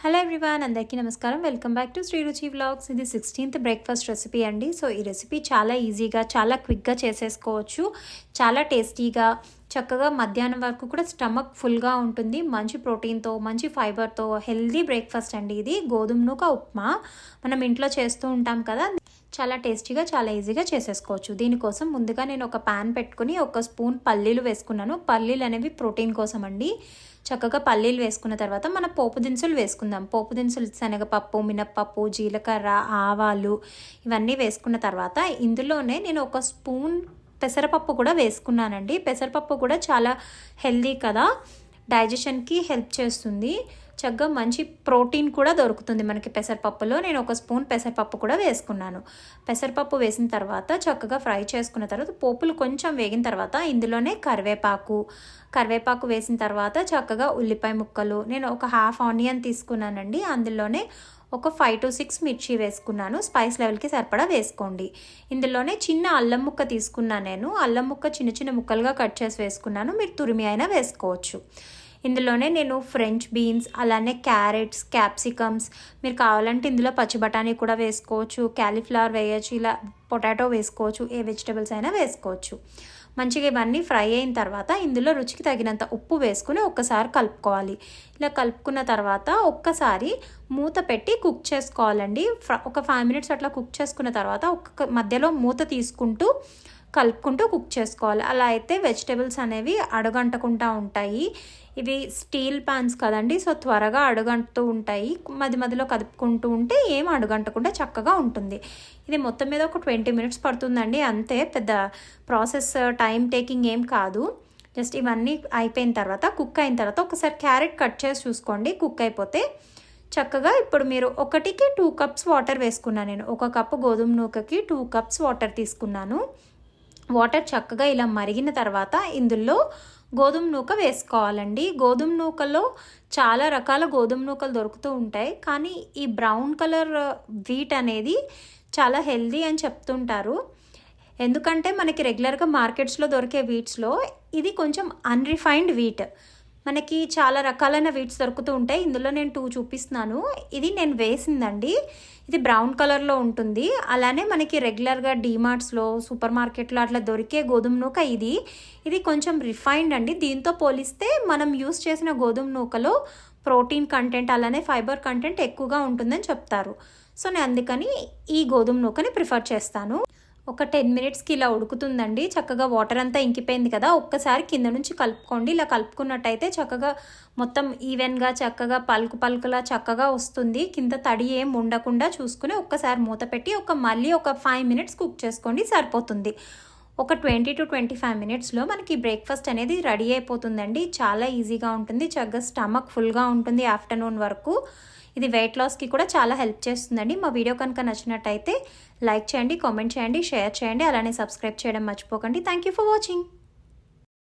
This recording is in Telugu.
హలో ఎవ్రీవన్, అందరికీ నమస్కారం. వెల్కమ్ బ్యాక్ టు శ్రీ రుచి వ్లాగ్స్. ఇది 16th బ్రేక్ఫాస్ట్ రెసిపీ అండి. సో ఈ రెసిపీ చాలా ఈజీగా, చాలా క్విక్గా చేసేసుకోవచ్చు. చాలా టేస్టీగా, చక్కగా మధ్యాహ్నం వరకు కూడా స్టమక్ ఫుల్గా ఉంటుంది. మంచి ప్రోటీన్తో, మంచి ఫైబర్తో హెల్దీ బ్రేక్ఫాస్ట్ అండి ఇది. గోధుమ నూక ఉప్మా మనం ఇంట్లో చేస్తూ ఉంటాం కదా, చాలా టేస్టీగా, చాలా ఈజీగా చేసేసుకోవచ్చు. దీనికోసం ముందుగా నేను ఒక ప్యాన్ పెట్టుకుని 1 స్పూన్ పల్లీలు వేసుకున్నాను. పల్లీలు అనేవి ప్రోటీన్ కోసం అండి. చక్కగా పల్లీలు వేసుకున్న తర్వాత మన పోపు దినుసులు వేసుకుందాం. పోపు దినుసులు శనగపప్పు, మినప్పప్పు, జీలకర్ర, ఆవాలు ఇవన్నీ వేసుకున్న తర్వాత ఇందులోనే నేను 1 స్పూన్ పెసరపప్పు కూడా వేసుకున్నానండి. పెసరపప్పు కూడా చాలా హెల్దీ కదా, డైజెషన్కి హెల్ప్ చేస్తుంది. చక్కగా మంచి ప్రోటీన్ కూడా దొరుకుతుంది మనకి పెసరపప్పులో. నేను 1 స్పూన్ పెసరపప్పు కూడా వేసుకున్నాను. పెసరపప్పు వేసిన తర్వాత చక్కగా ఫ్రై చేసుకున్న తర్వాత పోపులు కొంచెం వేగిన తర్వాత ఇందులోనే కరివేపాకు వేసిన తర్వాత చక్కగా ఉల్లిపాయ ముక్కలు, నేను ఒక హాఫ్ ఆనియన్ తీసుకున్నానండి. అందులోనే ఒక 5 to 6 మిర్చి వేసుకున్నాను. స్పైస్ లెవెల్కి సరిపడా వేసుకోండి. ఇందులోనే చిన్న అల్లం ముక్క తీసుకున్నాను. నేను అల్లం ముక్క చిన్న చిన్న ముక్కలుగా కట్ చేసి వేసుకున్నాను. మీరు తురిమి అయినా వేసుకోవచ్చు. ఇందులోనే నేను ఫ్రెంచ్ బీన్స్, అలానే క్యారెట్స్, క్యాప్సికమ్స్, మీరు కావాలంటే ఇందులో పచ్చి బఠానీ కూడా వేసుకోవచ్చు, క్యాలీఫ్లవర్ వేయచ్చు, ఇలా పొటాటో వేసుకోవచ్చు, ఏ వెజిటబుల్స్ అయినా వేసుకోవచ్చు. మంచిగా ఇవన్నీ ఫ్రై అయిన తర్వాత ఇందులో రుచికి తగినంత ఉప్పు వేసుకుని ఒక్కసారి కలుపుకోవాలి. ఇలా కలుపుకున్న తర్వాత ఒక్కసారి మూత పెట్టి కుక్ చేసుకోవాలండి. ఒక 5 minutes అట్లా కుక్ చేసుకున్న తర్వాత మధ్యలో మూత తీసుకుంటూ కలుపుకుంటూ కుక్ చేసుకోవాలి. అలా అయితే వెజిటేబుల్స్ అనేవి అడుగంటకుండా ఉంటాయి. ఇవి స్టీల్ ప్యాన్స్ కదండి, సో త్వరగా అడుగంటుతూ ఉంటాయి. మధ్యలో కదుపుకుంటూ ఉంటే ఏం అడుగంటకుండా చక్కగా ఉంటుంది. ఇది మొత్తం మీద ఒక 20 minutes పడుతుందండి, అంతే. పెద్ద ప్రాసెస్, టైం టేకింగ్ ఏం కాదు. జస్ట్ ఇవన్నీ అయిపోయిన తర్వాత, కుక్ అయిన తర్వాత ఒకసారి క్యారెట్ కట్ చేసి చూసుకోండి. కుక్ అయిపోతే చక్కగా ఇప్పుడు మీరు 1కి 2 cups వాటర్ వేసుకున్నాను. నేను 1 కప్పు గోధుమ నూకకి 2 cups వాటర్ తీసుకున్నాను. వాటర్ చక్కగా ఇలా మరిగిన తర్వాత ఇందులో గోధుమ నూక వేసుకోవాలండి. గోధుమ నూకలో చాలా రకాల గోధుమ నూకలు దొరుకుతూ ఉంటాయి, కానీ ఈ బ్రౌన్ కలర్ వీట్ అనేది చాలా హెల్దీ అని చెప్తుంటారు. ఎందుకంటే మనకి రెగ్యులర్గా మార్కెట్స్లో దొరికే వీట్స్లో ఇది కొంచెం అన్రిఫైన్డ్ వీట్. మనకి చాలా రకాలైన వీట్స్ దొరుకుతూ ఉంటాయి. ఇందులో నేను 2 చూపిస్తున్నాను. ఇది నేను వేసిందండి. ఇది బ్రౌన్ కలర్లో ఉంటుంది. అలానే మనకి రెగ్యులర్గా డీమార్ట్స్లో, సూపర్ మార్కెట్లో అట్లా దొరికే గోధుమ నూక ఇది కొంచెం రిఫైన్డ్ అండి. దీంతో పోలిస్తే మనం యూస్ చేసిన గోధుమ నూకలో ప్రోటీన్ కంటెంట్, అలానే ఫైబర్ కంటెంట్ ఎక్కువగా ఉంటుందని చెప్తారు. సో నేను అందుకని ఈ గోధుమ నూకని ప్రిఫర్ చేస్తాను. ఒక 10 minutesకి ఇలా ఉడుకుతుందండి. చక్కగా వాటర్ అంతా ఇంకిపోయింది కదా, ఒక్కసారి కింద నుంచి కలుపుకోండి. ఇలా కలుపుకున్నట్టయితే చక్కగా మొత్తం ఈవెన్గా, చక్కగా పలుకులా చక్కగా వస్తుంది. కింద తడి ఏం ఉండకుండా చూసుకుని ఒక్కసారి మూత పెట్టి మళ్ళీ ఒక 5 minutes కుక్ చేసుకోండి, సరిపోతుంది. ఒక 20 to 25 minutesలో మనకి బ్రేక్ఫాస్ట్ అనేది రెడీ అయిపోతుందండి. చాలా ఈజీగా ఉంటుంది. చక్కగా స్టమక్ ఫుల్గా ఉంటుంది ఆఫ్టర్నూన్ వరకు. ఇది వెయిట్ లాస్కి కూడా చాలా హెల్ప్ చేస్తుందండి. మా వీడియో కనుక నచ్చినట్టయితే లైక్ చేయండి, కామెంట్ చేయండి, షేర్ చేయండి, అలానే సబ్స్క్రైబ్ చేయడం మర్చిపోకండి. Thank you for watching.